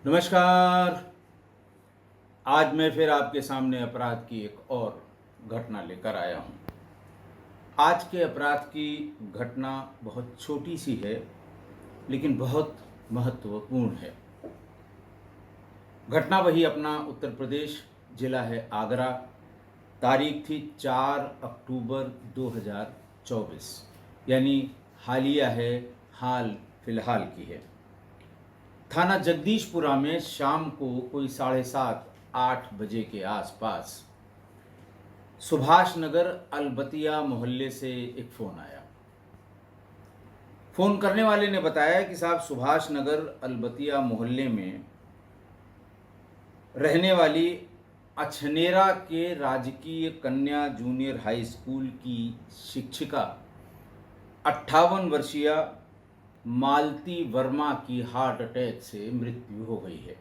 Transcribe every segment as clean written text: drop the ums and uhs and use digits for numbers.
नमस्कार। आज मैं फिर आपके सामने अपराध की एक और घटना लेकर आया हूँ। आज के अपराध की घटना बहुत छोटी सी है, लेकिन बहुत महत्वपूर्ण है। घटना वही अपना उत्तर प्रदेश, जिला है आगरा। तारीख थी 4 अक्टूबर 2024, यानी हालिया है, हाल फिलहाल की है। थाना जगदीशपुरा में शाम को कोई 7:30-8 बजे के आसपास सुभाष नगर अलबतिया मोहल्ले से एक फ़ोन आया। फ़ोन करने वाले ने बताया कि साहब, सुभाष नगर अलबतिया मोहल्ले में रहने वाली अछनेरा के राजकीय कन्या जूनियर हाई स्कूल की शिक्षिका 58 वर्षीय मालती वर्मा की हार्ट अटैक से मृत्यु हो गई है।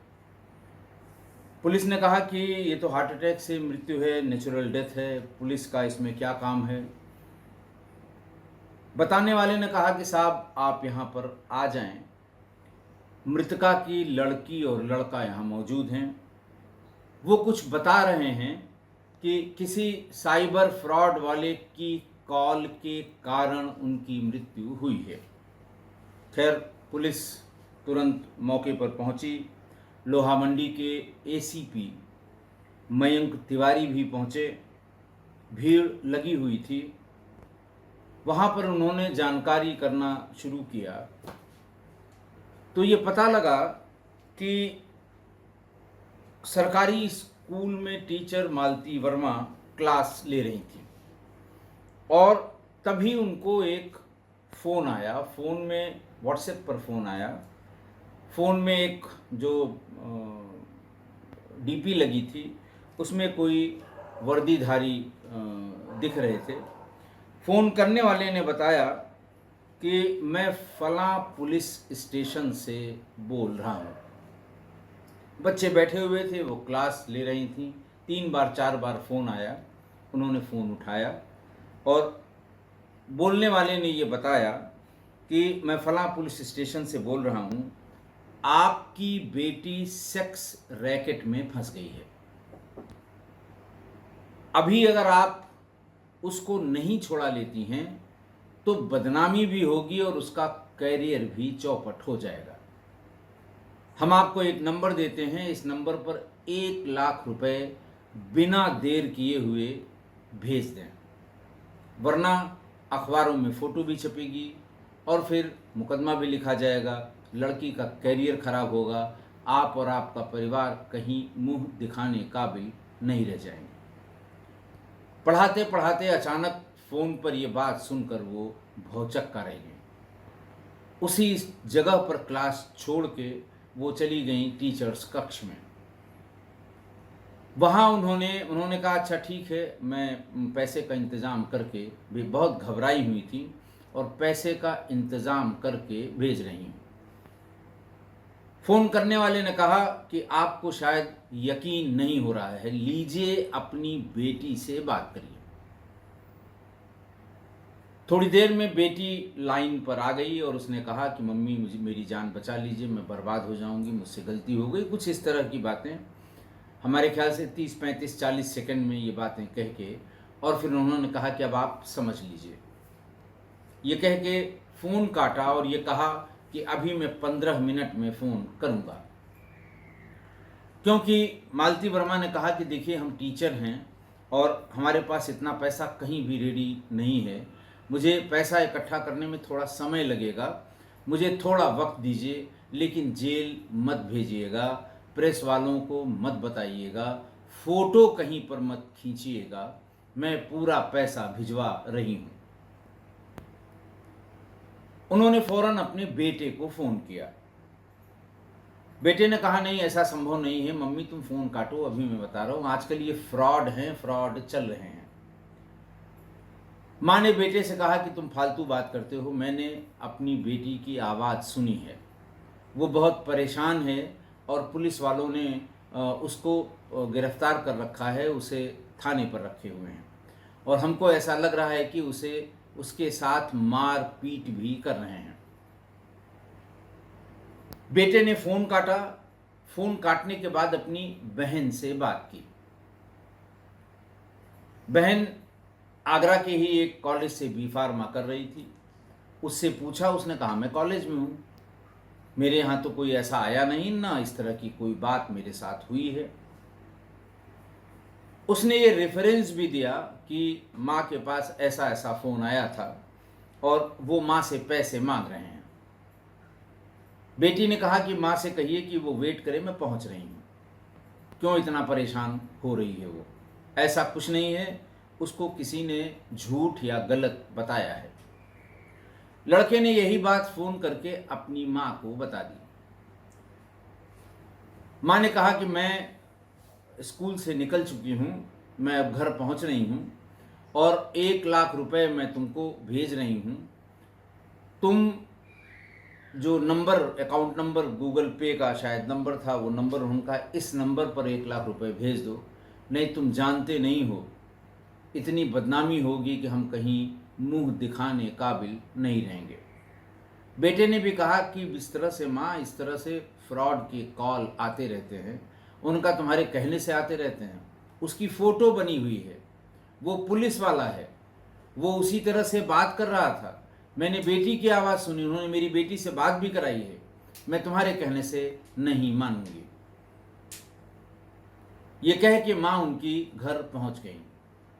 पुलिस ने कहा कि ये तो हार्ट अटैक से मृत्यु है, नेचुरल डेथ है, पुलिस का इसमें क्या काम है। बताने वाले ने कहा कि साहब, आप यहाँ पर आ जाएं, मृतका की लड़की और लड़का यहाँ मौजूद हैं। वो कुछ बता रहे हैं कि किसी साइबर फ्रॉड वाले की कॉल के कारण उनकी मृत्यु हुई है। खैर, पुलिस तुरंत मौके पर पहुंची। लोहा मंडी के एसीपी मयंक तिवारी भी पहुंचे। भीड़ लगी हुई थी। वहां पर उन्होंने जानकारी करना शुरू किया तो ये पता लगा कि सरकारी स्कूल में टीचर मालती वर्मा क्लास ले रही थी और तभी उनको एक फ़ोन आया। फ़ोन में व्हाट्सएप पर फ़ोन आया। फ़ोन में एक जो डीपी लगी थी उसमें कोई वर्दीधारी दिख रहे थे। फ़ोन करने वाले ने बताया कि मैं फलां पुलिस स्टेशन से बोल रहा हूँ। बच्चे बैठे हुए थे, वो क्लास ले रही थी। 3 बार 4 बार फ़ोन आया। उन्होंने फ़ोन उठाया और बोलने वाले ने ये बताया कि मैं फलां पुलिस स्टेशन से बोल रहा हूँ, आपकी बेटी सेक्स रैकेट में फंस गई है। अभी अगर आप उसको नहीं छुड़ा लेती हैं तो बदनामी भी होगी और उसका कैरियर भी चौपट हो जाएगा। हम आपको एक नंबर देते हैं, इस नंबर पर 1 लाख रुपए बिना देर किए हुए भेज दें, वरना अखबारों में फ़ोटो भी छपेगी और फिर मुकदमा भी लिखा जाएगा। लड़की का कैरियर खराब होगा, आप और आपका परिवार कहीं मुंह दिखाने काबिल नहीं रह जाएंगे। पढ़ाते पढ़ाते अचानक फ़ोन पर यह बात सुनकर वो भौचक्का रह गई। उसी जगह पर क्लास छोड़ के वो चली गई टीचर्स कक्ष में। वहाँ उन्होंने कहा, अच्छा ठीक है, मैं पैसे का इंतज़ाम करके, भी बहुत घबराई हुई थी और पैसे का इंतज़ाम करके भेज रही हूँ। फ़ोन करने वाले ने कहा कि आपको शायद यकीन नहीं हो रहा है, लीजिए अपनी बेटी से बात करिए। थोड़ी देर में बेटी लाइन पर आ गई और उसने कहा कि मम्मी, मुझे मेरी जान बचा लीजिए, मैं बर्बाद हो जाऊंगी, मुझसे गलती हो गई, कुछ इस तरह की बातें। हमारे ख्याल से 30, 35, 40 सेकंड में ये बातें कह के और फिर उन्होंने कहा कि अब आप समझ लीजिए। ये कह के फ़ोन काटा और ये कहा कि अभी मैं 15 मिनट में फ़ोन करूँगा। क्योंकि मालती वर्मा ने कहा कि देखिए, हम टीचर हैं और हमारे पास इतना पैसा कहीं भी रेडी नहीं है, मुझे पैसा इकट्ठा करने में थोड़ा समय लगेगा, मुझे थोड़ा वक्त दीजिए, लेकिन जेल मत भेजिएगा, प्रेस वालों को मत बताइएगा, फ़ोटो कहीं पर मत खींचिएगा, मैं पूरा पैसा भिजवा रही हूँ। उन्होंने फ़ौरन अपने बेटे को फ़ोन किया। बेटे ने कहा, नहीं, ऐसा संभव नहीं है मम्मी, तुम फ़ोन काटो, अभी मैं बता रहा हूँ, आजकल ये फ्रॉड हैं, फ्रॉड चल रहे हैं। माँ ने बेटे से कहा कि तुम फालतू बात करते हो, मैंने अपनी बेटी की आवाज़ सुनी है, वो बहुत परेशान है और पुलिस वालों ने उसको गिरफ्तार कर रखा है, उसे थाने पर रखे हुए हैं और हमको ऐसा लग रहा है कि उसे उसके साथ मार पीट भी कर रहे हैं। बेटे ने फ़ोन काटा। फ़ोन काटने के बाद अपनी बहन से बात की। बहन आगरा के ही एक कॉलेज से बी फार्मा कर रही थी। उससे पूछा, उसने कहा मैं कॉलेज में हूँ, मेरे यहाँ तो कोई ऐसा आया नहीं, ना इस तरह की कोई बात मेरे साथ हुई है। उसने ये रेफरेंस भी दिया कि माँ के पास ऐसा ऐसा फ़ोन आया था और वो माँ से पैसे मांग रहे हैं। बेटी ने कहा कि माँ से कहिए कि वो वेट करे, मैं पहुँच रही हूँ। क्यों इतना परेशान हो रही है वो? ऐसा कुछ नहीं है, उसको किसी ने झूठ या गलत बताया है। लड़के ने यही बात फ़ोन करके अपनी माँ को बता दी। माँ ने कहा कि मैं स्कूल से निकल चुकी हूँ, मैं अब घर पहुँच रही हूँ और 1 लाख रुपए मैं तुमको भेज रही हूँ। तुम जो नंबर, अकाउंट नंबर गूगल पे का शायद नंबर था, वो नंबर उनका, इस नंबर पर 1 लाख रुपए भेज दो, नहीं तुम जानते नहीं हो इतनी बदनामी होगी कि हम कहीं मुंह दिखाने काबिल नहीं रहेंगे। बेटे ने भी कहा कि इस तरह से माँ, इस तरह से फ्रॉड के कॉल आते रहते हैं, उनका तुम्हारे कहने से आते रहते हैं। उसकी फ़ोटो बनी हुई है, वो पुलिस वाला है, वो उसी तरह से बात कर रहा था। मैंने बेटी की आवाज़ सुनी, उन्होंने मेरी बेटी से बात भी कराई है, मैं तुम्हारे कहने से नहीं मानूंगी। ये कह के माँ उनकी घर पहुंच गई।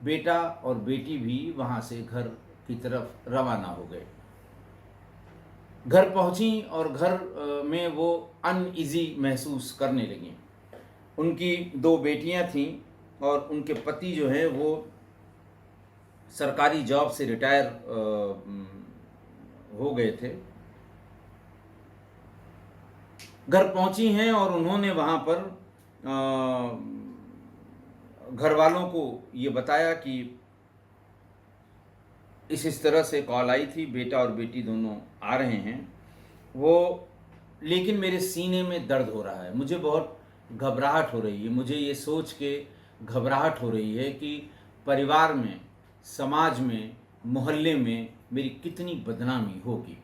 बेटा और बेटी भी वहाँ से घर की तरफ रवाना हो गए। घर पहुंची और घर में वो अनईजी महसूस करने लगी। उनकी 2 बेटियां थीं और उनके पति जो है वो सरकारी जॉब से रिटायर हो गए थे। घर पहुंची हैं और उन्होंने वहाँ पर घर वालों को ये बताया कि इस तरह से कॉल आई थी, बेटा और बेटी दोनों आ रहे हैं। वो, लेकिन मेरे सीने में दर्द हो रहा है, मुझे बहुत घबराहट हो रही है, मुझे ये सोच के घबराहट हो रही है कि परिवार में, समाज में, मोहल्ले में मेरी कितनी बदनामी होगी।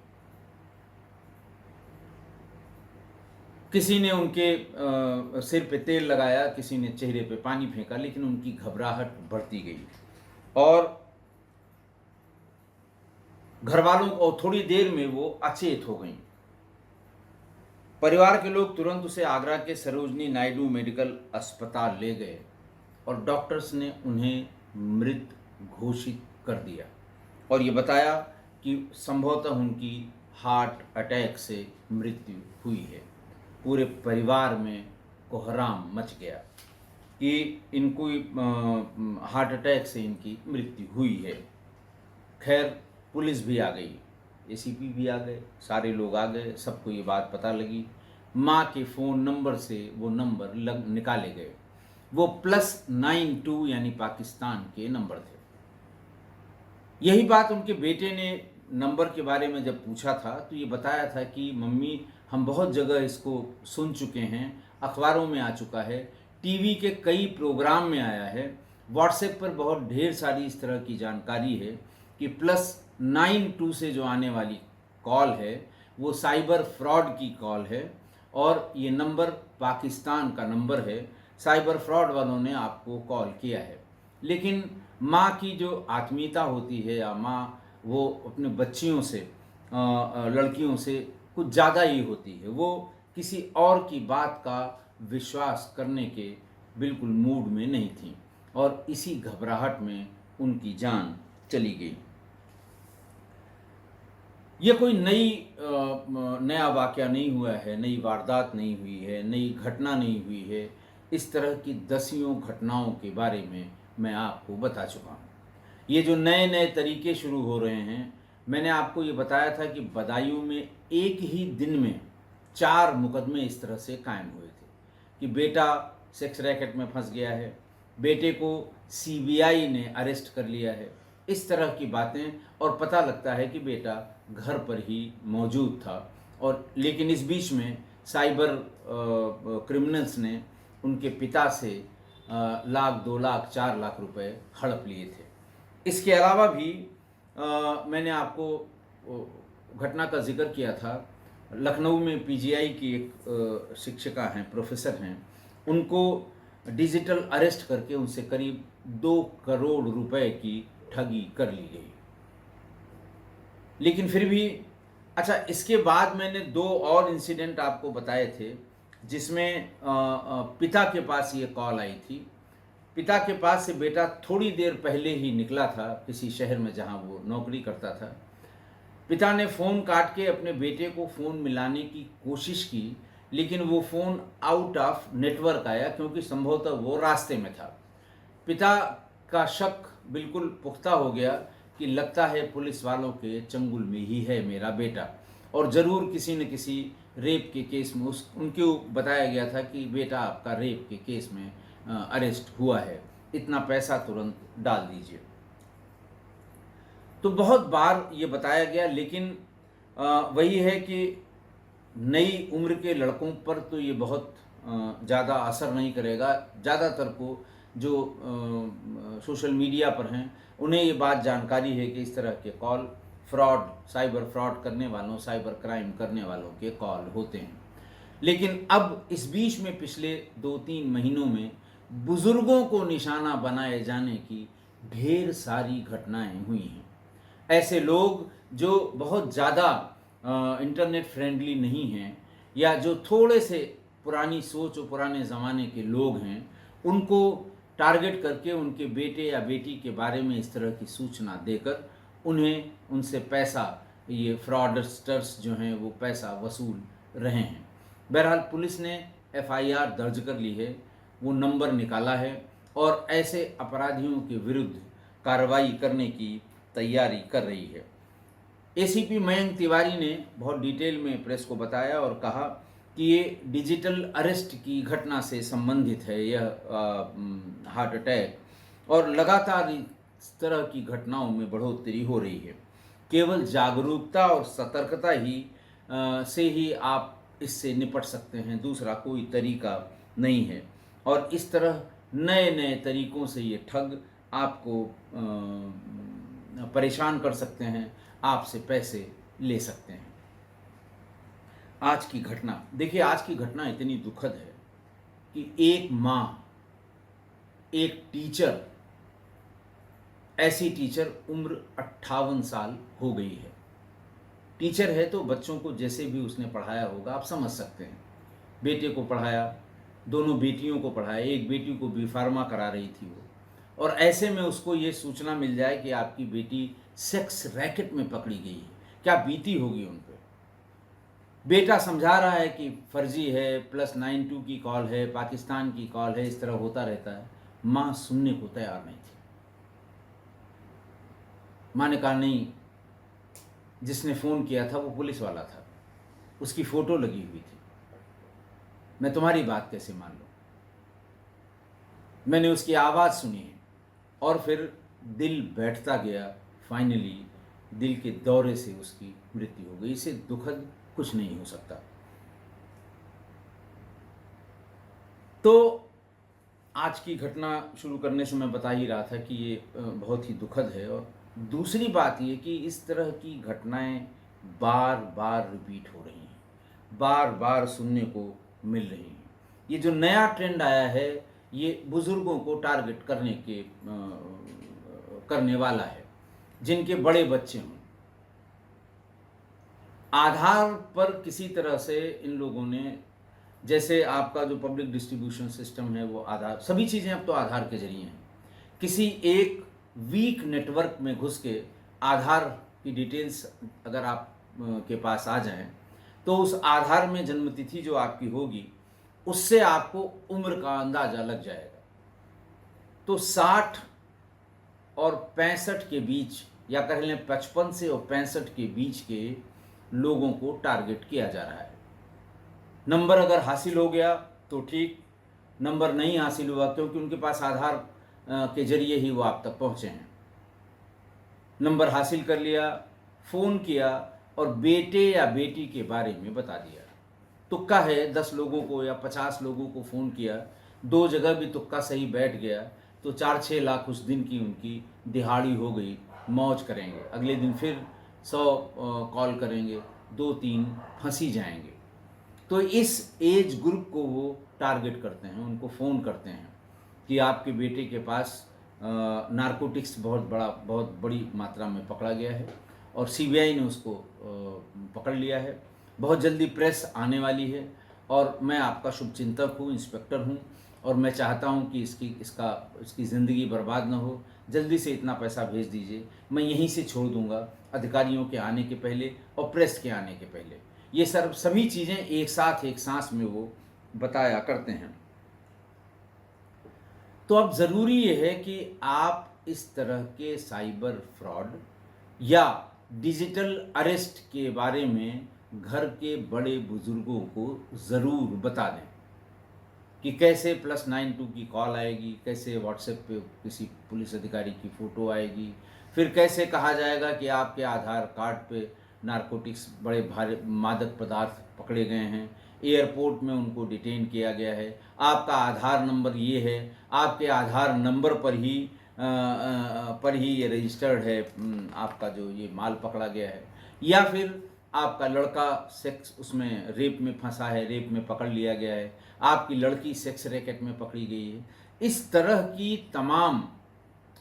किसी ने उनके सिर पे तेल लगाया, किसी ने चेहरे पे पानी फेंका, लेकिन उनकी घबराहट बढ़ती गई और घर वालों को थोड़ी देर में वो अचेत हो गई। परिवार के लोग तुरंत उसे आगरा के सरोजनी नायडू मेडिकल अस्पताल ले गए और डॉक्टर्स ने उन्हें मृत घोषित कर दिया और ये बताया कि संभवतः उनकी हार्ट अटैक से मृत्यु हुई है। पूरे परिवार में कोहराम मच गया कि इनको हार्ट अटैक से इनकी मृत्यु हुई है। खैर पुलिस भी आ गई, एसीपी भी आ गए, सारे लोग आ गए, सबको ये बात पता लगी। माँ के फ़ोन नंबर से वो नंबर निकाले गए, वो +92 यानी पाकिस्तान के नंबर थे। यही बात उनके बेटे ने नंबर के बारे में जब पूछा था तो ये बताया था कि मम्मी, हम बहुत जगह इसको सुन चुके हैं, अखबारों में आ चुका है, टीवी के कई प्रोग्राम में आया है, व्हाट्सएप पर बहुत ढेर सारी इस तरह की जानकारी है कि +92 से जो आने वाली कॉल है वो साइबर फ्रॉड की कॉल है और ये नंबर पाकिस्तान का नंबर है, साइबर फ्रॉड वालों ने आपको कॉल किया है। लेकिन माँ की जो आत्मीयता होती है, या माँ वो अपने बच्चियों से, लड़कियों से कुछ ज़्यादा ही होती है, वो किसी और की बात का विश्वास करने के बिल्कुल मूड में नहीं थी और इसी घबराहट में उनकी जान चली गई। ये कोई नया वाक़या नहीं हुआ है, नई वारदात नहीं हुई है, नई घटना नहीं हुई है। इस तरह की दसियों घटनाओं के बारे में मैं आपको बता चुका हूँ। ये जो नए नए तरीके शुरू हो रहे हैं, मैंने आपको ये बताया था कि बदायूं में एक ही दिन में 4 मुकदमे इस तरह से कायम हुए थे कि बेटा सेक्स रैकेट में फंस गया है, बेटे को सीबीआई ने अरेस्ट कर लिया है, इस तरह की बातें, और पता लगता है कि बेटा घर पर ही मौजूद था। और लेकिन इस बीच में साइबर क्रिमिनल्स ने उनके पिता से लाख, 2 लाख, 4 लाख रुपए हड़प लिए थे। इसके अलावा भी मैंने आपको घटना का जिक्र किया था लखनऊ में पीजीआई की एक शिक्षिका हैं, प्रोफेसर हैं, उनको डिजिटल अरेस्ट करके उनसे करीब 2 करोड़ रुपए की ठगी कर ली गई। लेकिन फिर भी अच्छा, इसके बाद मैंने 2 और इंसिडेंट आपको बताए थे जिसमें पिता के पास ये कॉल आई थी। पिता के पास से बेटा थोड़ी देर पहले ही निकला था किसी शहर में जहां वो नौकरी करता था। पिता ने फ़ोन काट के अपने बेटे को फ़ोन मिलाने की कोशिश की, लेकिन वो फ़ोन आउट ऑफ नेटवर्क आया क्योंकि संभवतः वो रास्ते में था। पिता का शक बिल्कुल पुख्ता हो गया कि लगता है पुलिस वालों के चंगुल में ही है मेरा बेटा, और ज़रूर किसी न किसी रेप के केस में उनको बताया गया था कि बेटा आपका रेप के केस में अरेस्ट हुआ है, इतना पैसा तुरंत डाल दीजिए। तो बहुत बार ये बताया गया, लेकिन वही है कि नई उम्र के लड़कों पर तो ये बहुत ज़्यादा असर नहीं करेगा। ज़्यादातर को जो सोशल मीडिया पर हैं उन्हें ये बात जानकारी है कि इस तरह के कॉल फ्रॉड, साइबर फ्रॉड करने वालों, साइबर क्राइम करने वालों के कॉल होते हैं। लेकिन अब इस बीच में पिछले 2-3 महीनों में बुज़ुर्गों को निशाना बनाए जाने की ढेर सारी घटनाएं हुई हैं। ऐसे लोग जो बहुत ज़्यादा इंटरनेट फ्रेंडली नहीं हैं, या जो थोड़े से पुरानी सोच और पुराने ज़माने के लोग हैं, उनको टारगेट करके उनके बेटे या बेटी के बारे में इस तरह की सूचना देकर उन्हें उनसे पैसा, ये फ्रॉडस्टर्स जो हैं वो पैसा वसूल रहे हैं। बहरहाल पुलिस ने एफआईआर दर्ज कर ली है, वो नंबर निकाला है और ऐसे अपराधियों के विरुद्ध कार्रवाई करने की तैयारी कर रही है। एसीपी मयंक तिवारी ने बहुत डिटेल में प्रेस को बताया और कहा कि ये डिजिटल अरेस्ट की घटना से संबंधित है, यह हार्ट अटैक, और लगातार इस तरह की घटनाओं में बढ़ोतरी हो रही है। केवल जागरूकता और सतर्कता ही से ही आप इससे निपट सकते हैं, दूसरा कोई तरीका नहीं है। और इस तरह नए नए तरीकों से ये ठग आपको परेशान कर सकते हैं, आपसे पैसे ले सकते हैं। आज की घटना देखिए, आज की घटना इतनी दुखद है कि एक माँ, एक टीचर, ऐसी टीचर उम्र 58 साल हो गई है। टीचर है तो बच्चों को जैसे भी उसने पढ़ाया होगा आप समझ सकते हैं। बेटे को पढ़ाया, दोनों बेटियों को पढ़ाया, एक बेटी को बी फार्मा करा रही थी वो, और ऐसे में उसको ये सूचना मिल जाए कि आपकी बेटी सेक्स रैकेट में पकड़ी गई है, क्या बीती होगी उन पर। बेटा समझा रहा है कि फर्जी है, +92 की कॉल है, पाकिस्तान की कॉल है, इस तरह होता रहता है। माँ सुनने को तैयार नहीं थी। माँ ने कहा नहीं, जिसने फ़ोन किया था वो पुलिस वाला था, उसकी फ़ोटो लगी हुई थी, मैं तुम्हारी बात कैसे मान लूँ। मैंने उसकी आवाज़ सुनी है और फिर दिल बैठता गया। फाइनली दिल के दौरे से उसकी मृत्यु हो गई। इससे दुखद कुछ नहीं हो सकता। तो आज की घटना शुरू करने से मैं बता ही रहा था कि ये बहुत ही दुखद है, और दूसरी बात ये कि इस तरह की घटनाएं बार बार रिपीट हो रही हैं, बार बार सुनने को मिल रही हैं। ये जो नया ट्रेंड आया है ये बुज़ुर्गों को टारगेट करने वाला है, जिनके बड़े बच्चे हों। आधार पर किसी तरह से इन लोगों ने, जैसे आपका जो पब्लिक डिस्ट्रीब्यूशन सिस्टम है वो आधार, सभी चीज़ें अब तो आधार के जरिए हैं। किसी एक वीक नेटवर्क में घुस के आधार की डिटेल्स अगर आप के पास आ जाएं, तो उस आधार में जन्मतिथि जो आपकी होगी उससे आपको उम्र का अंदाज़ा लग जाएगा। तो 60 और 65 के बीच, या कह लें 55 से और 65 के बीच के लोगों को टारगेट किया जा रहा है। नंबर अगर हासिल हो गया तो ठीक, नंबर नहीं हासिल हुआ क्योंकि उनके पास आधार के जरिए ही वो आप तक पहुंचे हैं। नंबर हासिल कर लिया, फ़ोन किया और बेटे या बेटी के बारे में बता दिया। तुक्का है, 10 लोगों को या 50 लोगों को फ़ोन किया, 2 जगह भी तुक्का सही बैठ गया तो 4-6 लाख उस दिन की उनकी दिहाड़ी हो गई। मौज करेंगे, अगले दिन फिर 100 कॉल करेंगे, 2-3 फंस ही जाएंगे। तो इस एज ग्रुप को वो टारगेट करते हैं, उनको फ़ोन करते हैं कि आपके बेटे के पास नारकोटिक्स बहुत बड़ी मात्रा में पकड़ा गया है और सीबीआई ने उसको पकड़ लिया है। बहुत जल्दी प्रेस आने वाली है और मैं आपका शुभचिंतक हूँ, इंस्पेक्टर हूँ और मैं चाहता हूँ कि इसकी ज़िंदगी बर्बाद ना हो। जल्दी से इतना पैसा भेज दीजिए, मैं यहीं से छोड़ दूँगा अधिकारियों के आने के पहले और प्रेस के आने के पहले। ये सभी चीज़ें एक साथ एक सांस में वो बताया करते हैं। तो अब ज़रूरी ये है कि आप इस तरह के साइबर फ्रॉड या डिजिटल अरेस्ट के बारे में घर के बड़े बुजुर्गों को ज़रूर बता दें कि कैसे +92 की कॉल आएगी, कैसे व्हाट्सएप पे किसी पुलिस अधिकारी की फ़ोटो आएगी, फिर कैसे कहा जाएगा कि आपके आधार कार्ड पे नारकोटिक्स बड़े भारी मादक पदार्थ पकड़े गए हैं, एयरपोर्ट में उनको डिटेन किया गया है, आपका आधार नंबर ये है, आपके आधार नंबर पर ही ये रजिस्टर्ड है, आपका जो ये माल पकड़ा गया है, या फिर आपका लड़का सेक्स उसमें रेप में फंसा है, रेप में पकड़ लिया गया है, आपकी लड़की सेक्स रैकेट में पकड़ी गई है। इस तरह की तमाम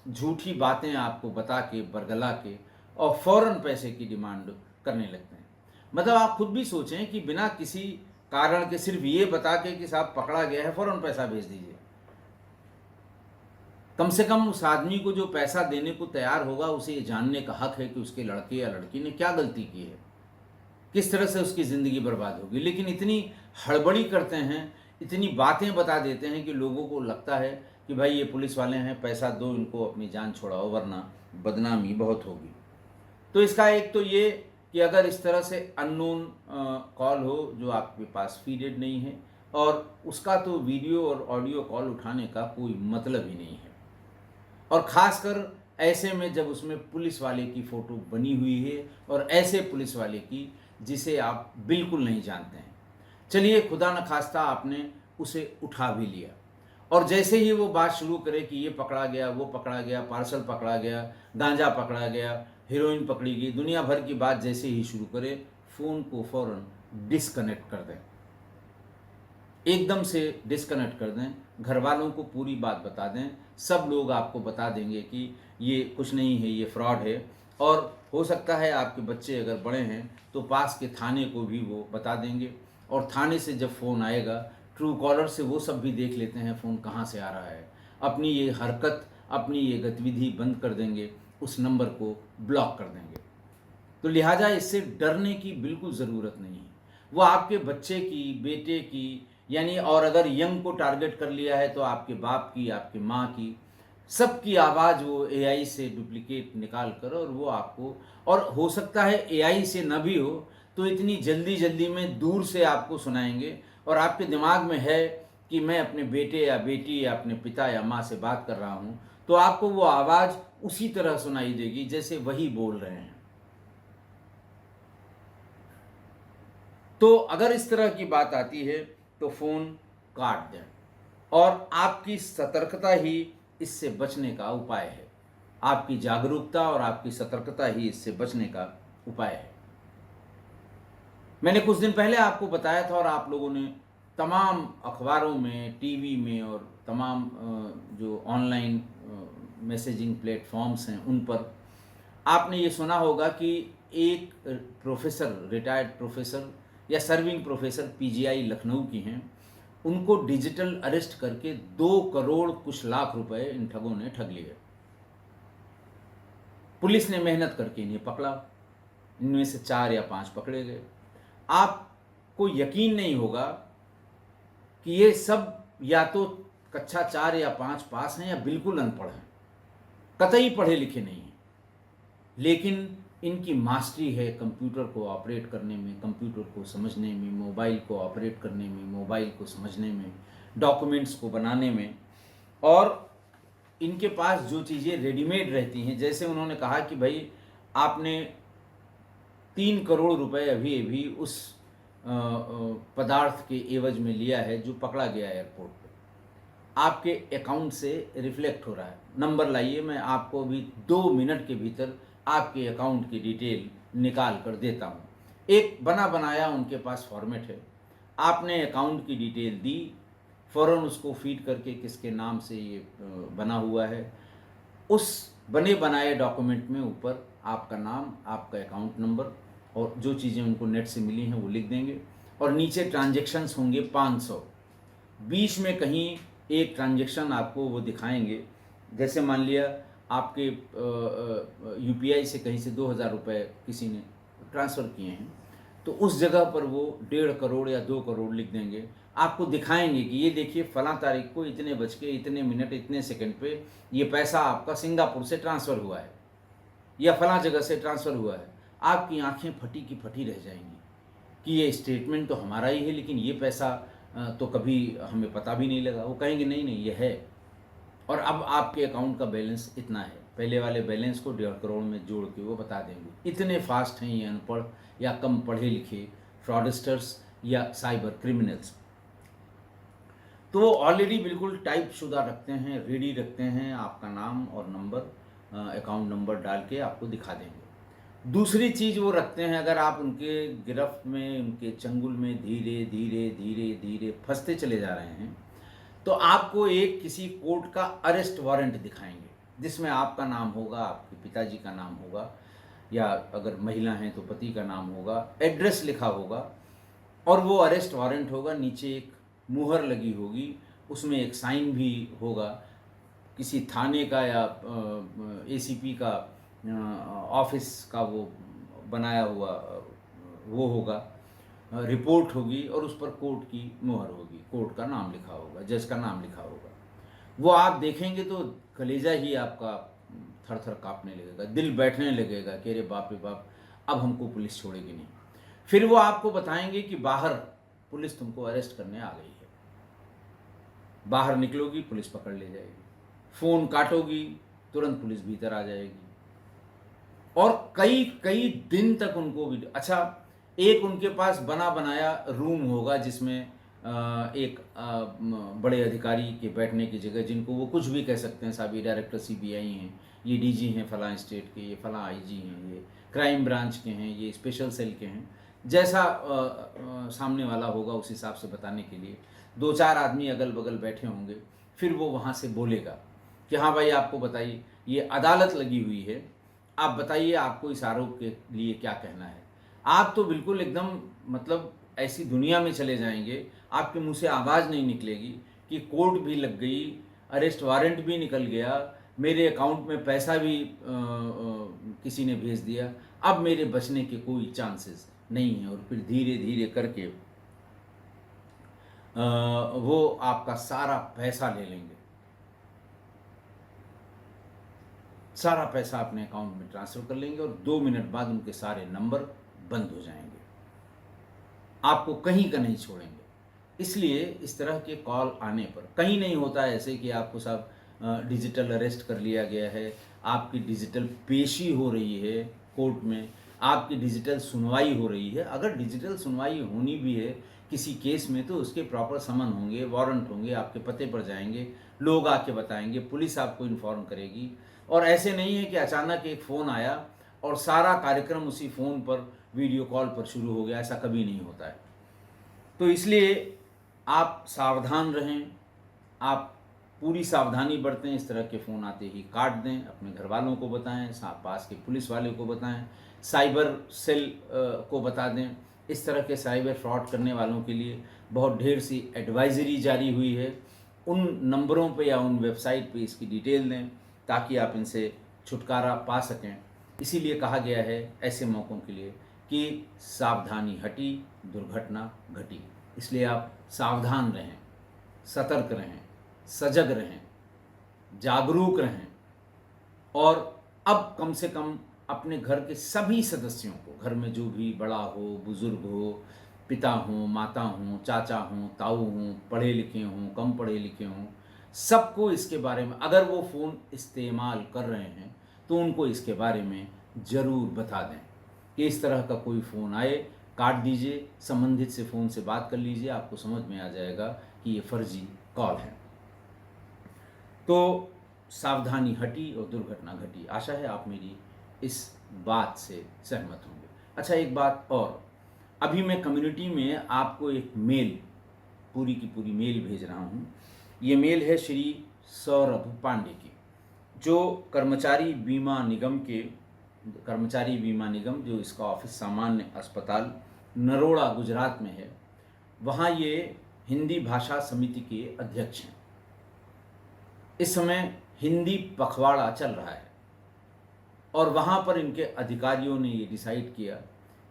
झूठी बातें आपको बता के बरगला के और फौरन पैसे की डिमांड करने लगते हैं। मतलब आप खुद भी सोचें कि बिना किसी कारण के सिर्फ ये बता के कि साहब पकड़ा गया है, फौरन पैसा भेज दीजिए। कम से कम उस आदमी को जो पैसा देने को तैयार होगा उसे ये जानने का हक है कि उसके लड़के या लड़की ने क्या गलती की है, किस तरह से उसकी ज़िंदगी बर्बाद होगी। लेकिन इतनी हड़बड़ी करते हैं, इतनी बातें बता देते हैं कि लोगों को लगता है कि भाई ये पुलिस वाले हैं, पैसा दो इनको, अपनी जान छुड़ाओ वरना बदनामी बहुत होगी। तो इसका एक तो ये कि अगर इस तरह से अननोन कॉल हो जो आपके पास फीडेड नहीं है, और उसका तो वीडियो और ऑडियो कॉल उठाने का कोई मतलब ही नहीं है, और ख़ासकर ऐसे में जब उसमें पुलिस वाले की फ़ोटो बनी हुई है और ऐसे पुलिस वाले की जिसे आप बिल्कुल नहीं जानते हैं। चलिए खुदा न खास्ता आपने उसे उठा भी लिया और जैसे ही वो बात शुरू करे कि ये पकड़ा गया, वो पकड़ा गया, पार्सल पकड़ा गया, गांजा पकड़ा गया, हीरोइन पकड़ी गई, दुनिया भर की बात जैसे ही शुरू करे, फ़ोन को फ़ौरन डिस्कनेक्ट कर दें, एकदम से डिस्कनेक्ट कर दें, घर वालों को पूरी बात बता दें। सब लोग आपको बता देंगे कि ये कुछ नहीं है, ये फ्रॉड है। और हो सकता है आपके बच्चे अगर बड़े हैं तो पास के थाने को भी वो बता देंगे, और थाने से जब फ़ोन आएगा ट्रू कॉलर से वो सब भी देख लेते हैं फ़ोन कहाँ से आ रहा है, अपनी ये हरकत, अपनी ये गतिविधि बंद कर देंगे, उस नंबर को ब्लॉक कर देंगे। तो लिहाजा इससे डरने की बिल्कुल ज़रूरत नहीं है। वो आपके बच्चे की, बेटे की, यानी और अगर यंग को टारगेट कर लिया है तो आपके बाप की, आपके माँ की, सबकी आवाज़ वो एआई से डुप्लीकेट निकाल कर, और वो आपको, और हो सकता है एआई से न भी हो तो इतनी जल्दी में दूर से आपको सुनाएंगे, और आपके दिमाग में है कि मैं अपने बेटे या बेटी या अपने पिता या माँ से बात कर रहा हूँ, तो आपको वो आवाज़ उसी तरह सुनाई देगी जैसे वही बोल रहे हैं। तो अगर इस तरह की बात आती है तो फ़ोन काट दें, और आपकी सतर्कता ही इससे बचने का उपाय है। आपकी जागरूकता और आपकी सतर्कता ही इससे बचने का उपाय है। मैंने कुछ दिन पहले आपको बताया था, और आप लोगों ने तमाम अखबारों में, टीवी में और तमाम जो ऑनलाइन मैसेजिंग प्लेटफॉर्म्स हैं उन पर आपने ये सुना होगा कि एक प्रोफेसर, रिटायर्ड प्रोफेसर या सर्विंग प्रोफेसर पीजीआई लखनऊ की हैं, उनको डिजिटल अरेस्ट करके 2 करोड़ कुछ लाख रुपए इन ठगों ने ठग लिए। पुलिस ने मेहनत करके इन्हें पकड़ा, इनमें से 4 या 5 पकड़े गए। आपको यकीन नहीं होगा कि ये सब या तो कक्षा 4 या 5 पास हैं या बिल्कुल अनपढ़ हैं, कतई पढ़े लिखे नहीं हैं, लेकिन इनकी मास्टरी है कंप्यूटर को ऑपरेट करने में, कंप्यूटर को समझने में, मोबाइल को ऑपरेट करने में, मोबाइल को समझने में, डॉक्यूमेंट्स को बनाने में। और इनके पास जो चीज़ें रेडीमेड रहती हैं, जैसे उन्होंने कहा कि भाई आपने 3 करोड़ रुपए अभी अभी उस पदार्थ के एवज में लिया है जो पकड़ा गया एयरपोर्ट पे, आपके अकाउंट से रिफ्लेक्ट हो रहा है, नंबर लाइए, मैं आपको अभी 2 मिनट के भीतर आपके अकाउंट की डिटेल निकाल कर देता हूँ। एक बना बनाया उनके पास फॉर्मेट है, आपने अकाउंट की डिटेल दी, फ़ौरन उसको फीड करके किसके नाम से ये बना हुआ है, उस बने बनाए डॉक्यूमेंट में ऊपर आपका नाम, आपका अकाउंट नंबर और जो चीज़ें उनको नेट से मिली हैं वो लिख देंगे, और नीचे ट्रांजैक्शंस होंगे 500। बीच में कहीं एक ट्रांजैक्शन आपको वो दिखाएंगे, जैसे मान लिया आपके यूपीआई से कहीं से 2000 रुपये किसी ने ट्रांसफ़र किए हैं, तो उस जगह पर वो 1.5 करोड़ या 2 करोड़ लिख देंगे, आपको दिखाएंगे कि ये देखिए फ़लाँ तारीख को इतने बज के इतने मिनट इतने सेकंड पे ये पैसा आपका सिंगापुर से ट्रांसफ़र हुआ है या फ़लाँ जगह से ट्रांसफ़र हुआ है। आपकी आंखें फटी की फटी रह जाएंगी कि ये स्टेटमेंट तो हमारा ही है, लेकिन ये पैसा तो कभी हमें पता भी नहीं लगा। वो कहेंगे नहीं नहीं ये है, और अब आपके अकाउंट का बैलेंस इतना है, पहले वाले बैलेंस को 1.5 करोड़ में जोड़ के वो बता देंगे। इतने फास्ट हैं ये अनपढ़ या कम पढ़े लिखे फ्रॉडस्टर्स या साइबर क्रिमिनल्स। तो वो ऑलरेडी बिल्कुल टाइप शुदा रखते हैं, रेडी रखते हैं, आपका नाम और नंबर, अकाउंट नंबर डाल के आपको दिखा देंगे। दूसरी चीज़ वो रखते हैं, अगर आप उनके गिरफ्त में, उनके चंगुल में धीरे धीरे धीरे धीरे फंसते चले जा रहे हैं, तो आपको एक किसी कोर्ट का अरेस्ट वारंट दिखाएंगे, जिसमें आपका नाम होगा, आपके पिताजी का नाम होगा, या अगर महिला हैं तो पति का नाम होगा, एड्रेस लिखा होगा, और वो अरेस्ट वारंट होगा, नीचे एक मुहर लगी होगी, उसमें एक साइन भी होगा, किसी थाने का या एसीपी का ऑफिस का वो बनाया हुआ वो होगा, रिपोर्ट होगी, और उस पर कोर्ट की मुहर होगी, कोर्ट का नाम लिखा होगा, जज का नाम लिखा होगा। वो आप देखेंगे तो कलेजा ही आपका थर थर काँपने लगेगा, दिल बैठने लगेगा कि अरे बाप रे बाप, अब हमको पुलिस छोड़ेगी नहीं। फिर वो आपको बताएंगे कि बाहर पुलिस तुमको अरेस्ट करने आ गई है, बाहर निकलोगी पुलिस पकड़ ले जाएगी, फ़ोन काटोगी तुरंत पुलिस भीतर आ जाएगी, और कई कई दिन तक उनको भी। अच्छा, एक उनके पास बना बनाया रूम होगा जिसमें एक बड़े अधिकारी के बैठने की जगह, जिनको वो कुछ भी कह सकते हैं, साहब ये डायरेक्टर सीबीआई हैं, ये डीजी हैं फलां स्टेट के, ये फलां आईजी हैं, ये क्राइम ब्रांच के हैं, ये स्पेशल सेल के हैं, जैसा सामने वाला होगा उस हिसाब से बताने के लिए 2-4 आदमी अगल बगल बैठे होंगे। फिर वो वहाँ से बोलेगा कि हाँ भाई, आपको बताइए, ये अदालत लगी हुई है, आप बताइए आपको इस आरोप के लिए क्या कहना है। आप तो बिल्कुल एकदम मतलब ऐसी दुनिया में चले जाएंगे, आपके मुंह से आवाज़ नहीं निकलेगी कि कोर्ट भी लग गई, अरेस्ट वारंट भी निकल गया, मेरे अकाउंट में पैसा भी किसी ने भेज दिया, अब मेरे बचने के कोई चांसेस नहीं है। और फिर धीरे धीरे करके वो आपका सारा पैसा ले लेंगे, सारा पैसा अपने अकाउंट में ट्रांसफ़र कर लेंगे, और 2 मिनट बाद उनके सारे नंबर बंद हो जाएंगे, आपको कहीं का नहीं छोड़ेंगे। इसलिए इस तरह के कॉल आने पर, कहीं नहीं होता है ऐसे कि आपको साहब डिजिटल अरेस्ट कर लिया गया है, आपकी डिजिटल पेशी हो रही है कोर्ट में, आपकी डिजिटल सुनवाई हो रही है। अगर डिजिटल सुनवाई होनी भी है किसी केस में, तो उसके प्रॉपर समन होंगे, वारंट होंगे, आपके पते पर जाएंगे, लोग आके बताएंगे, पुलिस आपको इन्फॉर्म करेगी। और ऐसे नहीं है कि अचानक एक फ़ोन आया और सारा कार्यक्रम उसी फ़ोन पर वीडियो कॉल पर शुरू हो गया, ऐसा कभी नहीं होता है। तो इसलिए आप सावधान रहें, आप पूरी सावधानी बरतें, इस तरह के फ़ोन आते ही काट दें, अपने घर वालों को बताएं, पास के पुलिस वाले को बताएं, साइबर सेल को बता दें। इस तरह के साइबर फ्रॉड करने वालों के लिए बहुत ढेर सी एडवाइजरी जारी हुई है, उन नंबरों पे या उन वेबसाइट पे इसकी डिटेल दें ताकि आप इनसे छुटकारा पा सकें। इसीलिए कहा गया है ऐसे मौक़ों के लिए कि सावधानी हटी दुर्घटना घटी। इसलिए आप सावधान रहें, सतर्क रहें, सजग रहें, जागरूक रहें, और अब कम से कम अपने घर के सभी सदस्यों को, घर में जो भी बड़ा हो, बुज़ुर्ग हो, पिता हों, माता हों, चाचा हों, ताऊ हों, पढ़े लिखे हों, कम पढ़े लिखे हों, सबको इसके बारे में, अगर वो फ़ोन इस्तेमाल कर रहे हैं तो उनको इसके बारे में ज़रूर बता दें कि इस तरह का कोई फ़ोन आए, काट दीजिए, संबंधित से फ़ोन से बात कर लीजिए, आपको समझ में आ जाएगा कि ये फ़र्जी कॉल है। तो सावधानी हटी और दुर्घटना घटी। आशा है आप मेरी इस बात से सहमत होंगे। अच्छा, एक बात और, अभी मैं कम्युनिटी में आपको एक मेल, पूरी की पूरी मेल भेज रहा हूँ। ये मेल है श्री सौरभ पांडे की, जो कर्मचारी बीमा निगम जो इसका ऑफिस सामान्य अस्पताल नरोड़ा गुजरात में है, वहाँ ये हिंदी भाषा समिति के अध्यक्ष हैं। इस समय हिंदी पखवाड़ा चल रहा है और वहाँ पर इनके अधिकारियों ने ये डिसाइड किया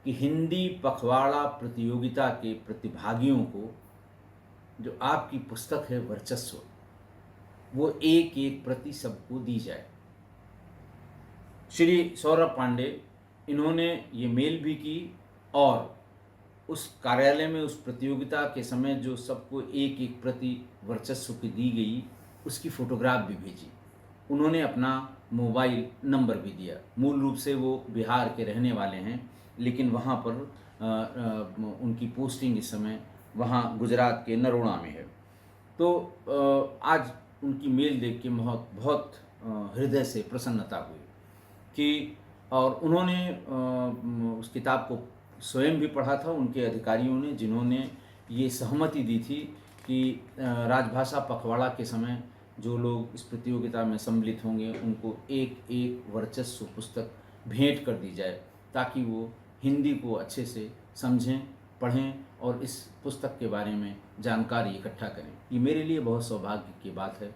कि हिंदी पखवाड़ा प्रतियोगिता के प्रतिभागियों को जो आपकी पुस्तक है वर्चस्व, वो एक एक प्रति सबको दी जाए। श्री सौरभ पांडे, इन्होंने ये मेल भी की और उस कार्यालय में उस प्रतियोगिता के समय जो सबको एक एक प्रति वर्चस्व की दी गई, उसकी फ़ोटोग्राफ भी भेजी। उन्होंने अपना मोबाइल नंबर भी दिया। मूल रूप से वो बिहार के रहने वाले हैं, लेकिन वहाँ पर उनकी पोस्टिंग इस समय वहाँ गुजरात के नरोड़ा में है। तो आज उनकी मेल देख के बहुत हृदय से प्रसन्नता हुई कि, और उन्होंने उस किताब को स्वयं भी पढ़ा था, उनके अधिकारियों ने, जिन्होंने ये सहमति दी थी कि राजभाषा पखवाड़ा के समय जो लोग इस प्रतियोगिता में सम्मिलित होंगे उनको एक एक वर्चस्व पुस्तक भेंट कर दी जाए, ताकि वो हिंदी को अच्छे से समझें, पढ़ें और इस पुस्तक के बारे में जानकारी इकट्ठा करें। ये मेरे लिए बहुत सौभाग्य की बात है।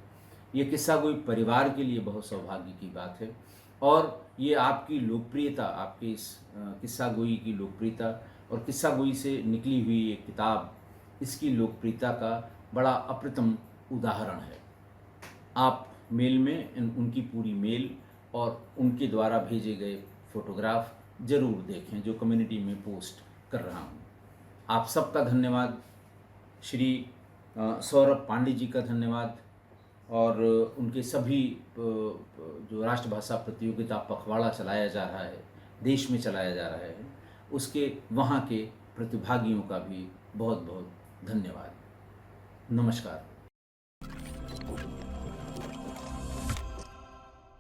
ये किस्सा गोई परिवार के लिए बहुत सौभाग्य की बात है और ये आपकी लोकप्रियता, आपके इस किस्सा गोई की लोकप्रियता और किस्सा गोई से निकली हुई ये किताब, इसकी लोकप्रियता का बड़ा अप्रतिम उदाहरण है। आप मेल में उनकी पूरी मेल और उनके द्वारा भेजे गए फ़ोटोग्राफ ज़रूर देखें, जो कम्युनिटी में पोस्ट कर रहा हूँ। आप सबका धन्यवाद। श्री सौरभ पांडे जी का धन्यवाद और उनके सभी जो राष्ट्रभाषा प्रतियोगिता पखवाड़ा चलाया जा रहा है, देश में चलाया जा रहा है, उसके वहाँ के प्रतिभागियों का भी बहुत बहुत धन्यवाद। नमस्कार।